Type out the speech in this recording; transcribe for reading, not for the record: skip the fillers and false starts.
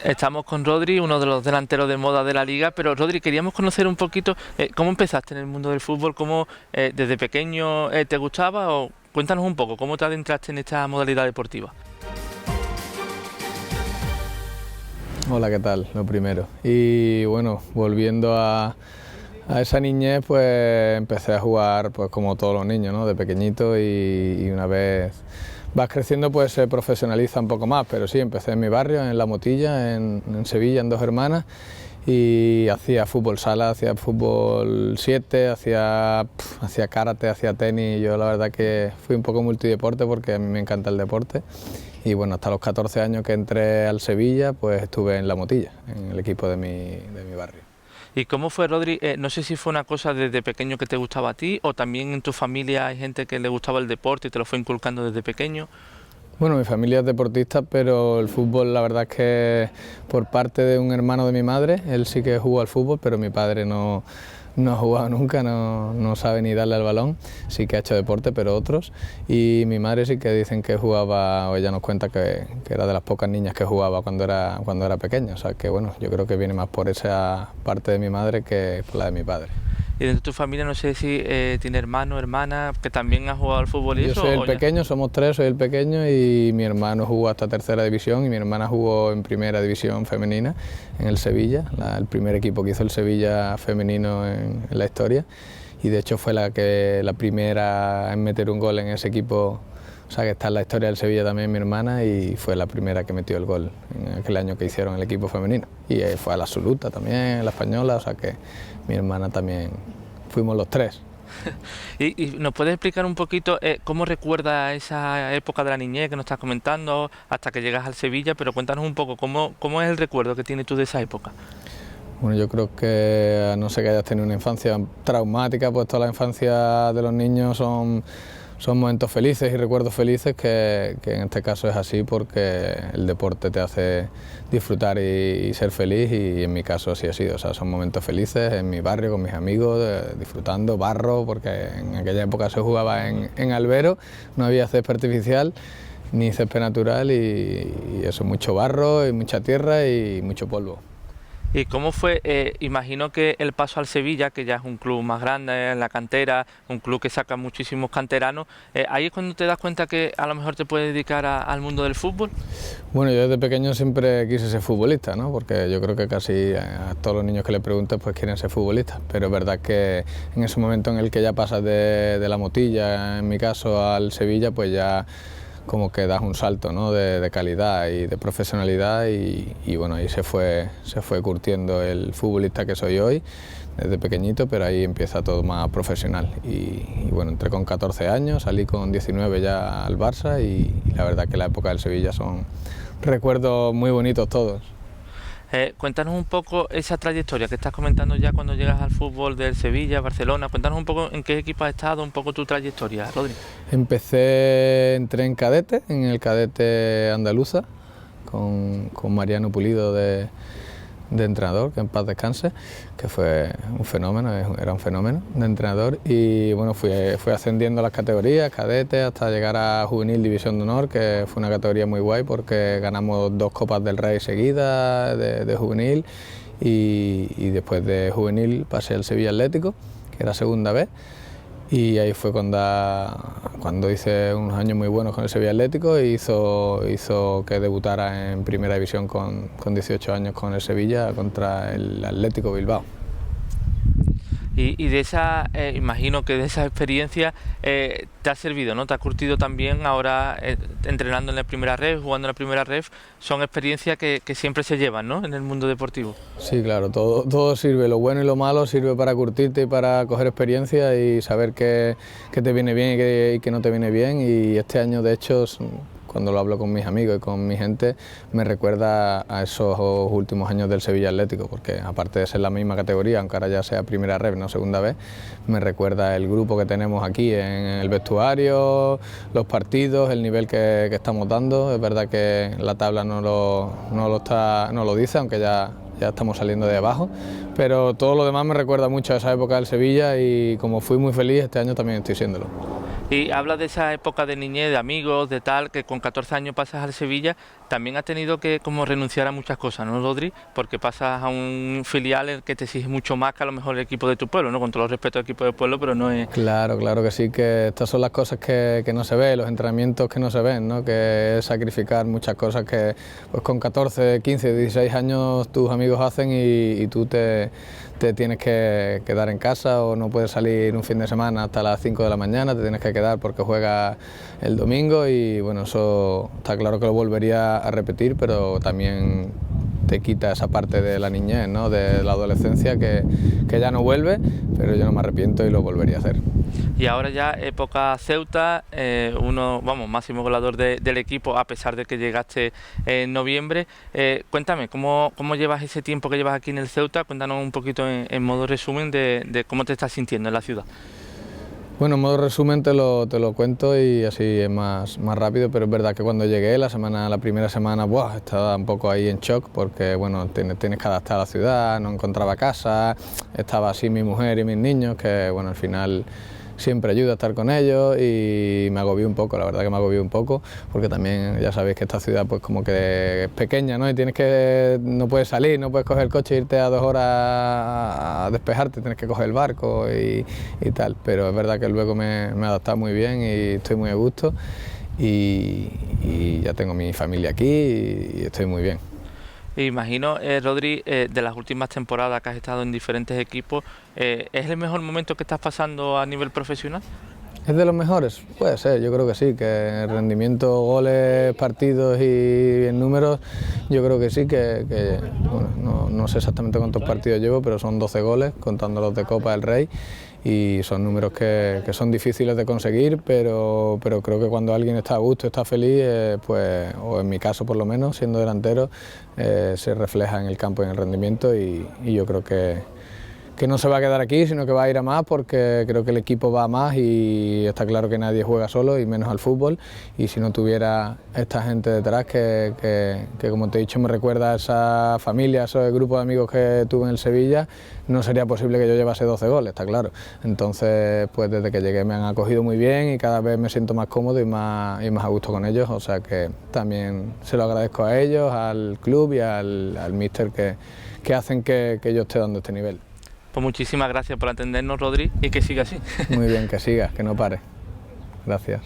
Estamos con Rodri, uno de los delanteros de moda de la liga, pero Rodri, queríamos conocer un poquito cómo empezaste en el mundo del fútbol, cómo desde pequeño te gustaba, o cuéntanos un poco cómo te adentraste en esta modalidad deportiva. Hola, ¿qué tal? Lo primero. Y bueno, volviendo a esa niñez, pues empecé a jugar pues como todos los niños, ¿no? De pequeñito y una vez vas creciendo pues se profesionaliza un poco más, pero sí, empecé en mi barrio, en La Motilla, en Sevilla, en Dos Hermanas, y hacía fútbol sala, hacía fútbol 7, hacía karate, hacía tenis. Yo la verdad que fui un poco multideporte porque a mí me encanta el deporte. Y bueno, hasta los 14 años que entré al Sevilla, pues estuve en La Motilla, en el equipo de mi barrio. ¿Y cómo fue, Rodri? No sé si fue una cosa desde pequeño que te gustaba a ti, o también en tu familia hay gente que le gustaba el deporte y te lo fue inculcando desde pequeño. Bueno, mi familia es deportista, pero el fútbol la verdad es que por parte de un hermano de mi madre, él sí que jugó al fútbol, pero mi padre no ha jugado nunca, no sabe ni darle al balón, sí que ha hecho deporte, pero otros. Y mi madre sí que dicen que jugaba, o ella nos cuenta que era de las pocas niñas que jugaba cuando era pequeña. O sea que bueno, yo creo que viene más por esa parte de mi madre que por la de mi padre. Y dentro de tu familia no sé si tiene hermano, hermana, que también ha jugado al fútbol y Yo eso. soy el pequeño, somos tres, soy el pequeño, y mi hermano jugó hasta tercera división y mi hermana jugó en primera división femenina en el Sevilla, el primer equipo que hizo el Sevilla femenino en la historia, y de hecho fue la primera en meter un gol en ese equipo. O sea que está en la historia del Sevilla también mi hermana, y fue la primera que metió el gol en aquel año que hicieron el equipo femenino. Y fue a la absoluta también, la española, o sea que mi hermana también, fuimos los tres. ¿Y nos puedes explicar un poquito cómo recuerdas esa época de la niñez que nos estás comentando hasta que llegas al Sevilla? Pero cuéntanos un poco cómo es el recuerdo que tienes tú de esa época. Bueno, yo creo que a no ser que hayas tenido una infancia traumática, pues toda la infancia de los niños son momentos felices y recuerdos felices, que en este caso es así porque el deporte te hace disfrutar y ser feliz, y en mi caso así ha sido. O sea, son momentos felices en mi barrio con mis amigos, disfrutando barro, porque en aquella época se jugaba en albero, no había césped artificial ni césped natural, y eso, mucho barro y mucha tierra y mucho polvo. ¿Y cómo fue? Imagino que el paso al Sevilla, que ya es un club más grande en la cantera, un club que saca muchísimos canteranos, ¿ahí es cuando te das cuenta que a lo mejor te puedes dedicar al mundo del fútbol? Bueno, yo desde pequeño siempre quise ser futbolista, ¿no? Porque yo creo que casi a todos los niños que le preguntes pues quieren ser futbolistas, pero es verdad que en ese momento en el que ya pasas de La Motilla, en mi caso, al Sevilla, pues ya como que das un salto, ¿no? de calidad y de profesionalidad, y bueno, ahí se fue curtiendo el futbolista que soy hoy desde pequeñito, pero ahí empieza todo más profesional, y bueno, entré con 14 años, salí con 19 ya al Barça, y la verdad que la época del Sevilla son recuerdos muy bonitos todos. Cuéntanos un poco esa trayectoria que estás comentando ya cuando llegas al fútbol del Sevilla, Barcelona. Cuéntanos un poco en qué equipo has estado, un poco tu trayectoria, Rodri. Entré en cadete, en el cadete andaluza, con Mariano Pulido de entrenador, que en paz descanse, que fue un fenómeno, era un fenómeno de entrenador, y bueno, fui ascendiendo las categorías, cadete, hasta llegar a juvenil división de honor, que fue una categoría muy guay porque ganamos 2 Copas del Rey seguidas de juvenil, y después de juvenil pasé al Sevilla Atlético, que era segunda vez. Y ahí fue cuando hice unos años muy buenos con el Sevilla Atlético, e hizo que debutara en primera división con 18 años con el Sevilla contra el Atlético Bilbao. Y de esa, imagino que de esa experiencia te ha servido, ¿no? Te ha curtido también ahora entrenando en la primera ref, jugando en la primera ref. Son experiencias que siempre se llevan, ¿no? En el mundo deportivo. Sí, claro, todo sirve, lo bueno y lo malo sirve para curtirte y para coger experiencia y saber qué te viene bien y qué no te viene bien. Y este año, de hecho, cuando lo hablo con mis amigos y con mi gente, me recuerda a esos últimos años del Sevilla Atlético, porque aparte de ser la misma categoría, aunque ahora ya sea primera ref, no segunda vez, me recuerda el grupo que tenemos aquí en el vestuario, los partidos, el nivel que estamos dando. Es verdad que la tabla no lo dice, aunque ya estamos saliendo de abajo, pero todo lo demás me recuerda mucho a esa época del Sevilla, y como fui muy feliz, este año también estoy siéndolo. Y hablas de esa época de niñez, de amigos, de tal, que con 14 años pasas al Sevilla. también has tenido que como renunciar a muchas cosas, ¿no, Rodri? Porque pasas a un filial en el que te exige mucho más que a lo mejor el equipo de tu pueblo, ¿no? Con todo el respeto al equipo del pueblo, pero no es... Claro, claro que sí, que estas son las cosas que no se ven, los entrenamientos que no se ven, ¿no? Que es sacrificar muchas cosas que pues con 14, 15, 16 años tus amigos hacen y tú te tienes que quedar en casa o no puedes salir un fin de semana hasta las 5 de la mañana, te tienes que quedar porque juegas el domingo y bueno, eso está claro que lo volvería a repetir, pero también te quita esa parte de la niñez, ¿no? De la adolescencia que ya no vuelve, pero yo no me arrepiento y lo volvería a hacer. Y ahora ya época Ceuta, máximo goleador del equipo, a pesar de que llegaste en noviembre. Cuéntame, ¿cómo llevas ese tiempo que llevas aquí en el Ceuta? Cuéntanos un poquito en modo resumen de cómo te estás sintiendo en la ciudad. Bueno, en modo resumen te lo cuento y así es más rápido, pero es verdad que cuando llegué la primera semana, estaba un poco ahí en shock porque bueno, tienes que adaptar a la ciudad, no encontraba casa, estaba así mi mujer y mis niños, que bueno, al final siempre ayuda a estar con ellos y me agobié un poco, la verdad que me agobié un poco, porque también ya sabéis que esta ciudad pues como que es pequeña, ¿no? Y no puedes salir, no puedes coger el coche e irte a 2 horas a despejarte, tienes que coger el barco y tal, pero es verdad que luego me he adaptado muy bien y estoy muy a gusto y ya tengo mi familia aquí y estoy muy bien. Imagino, Rodri, de las últimas temporadas que has estado en diferentes equipos, ¿es el mejor momento que estás pasando a nivel profesional? ¿Es de los mejores? Puede ser, yo creo que sí, que en rendimiento, goles, partidos y en números, yo creo que sí, bueno, no sé exactamente cuántos partidos llevo, pero son 12 goles, contando los de Copa del Rey, y son números que son difíciles de conseguir, pero creo que cuando alguien está a gusto, está feliz, pues, o en mi caso por lo menos, siendo delantero, se refleja en el campo y en el rendimiento y yo creo que no se va a quedar aquí, sino que va a ir a más porque creo que el equipo va a más y está claro que nadie juega solo y menos al fútbol y si no tuviera esta gente detrás que como te he dicho me recuerda a esa familia, a ese grupo de amigos que tuve en el Sevilla, no sería posible que yo llevase 12 goles, está claro. Entonces pues desde que llegué me han acogido muy bien y cada vez me siento más cómodo y más a gusto con ellos, o sea que también se lo agradezco a ellos, al club y al míster que hacen que yo esté dando este nivel. Pues muchísimas gracias por atendernos, Rodri, y que siga así. Muy bien, que sigas, que no pare. Gracias.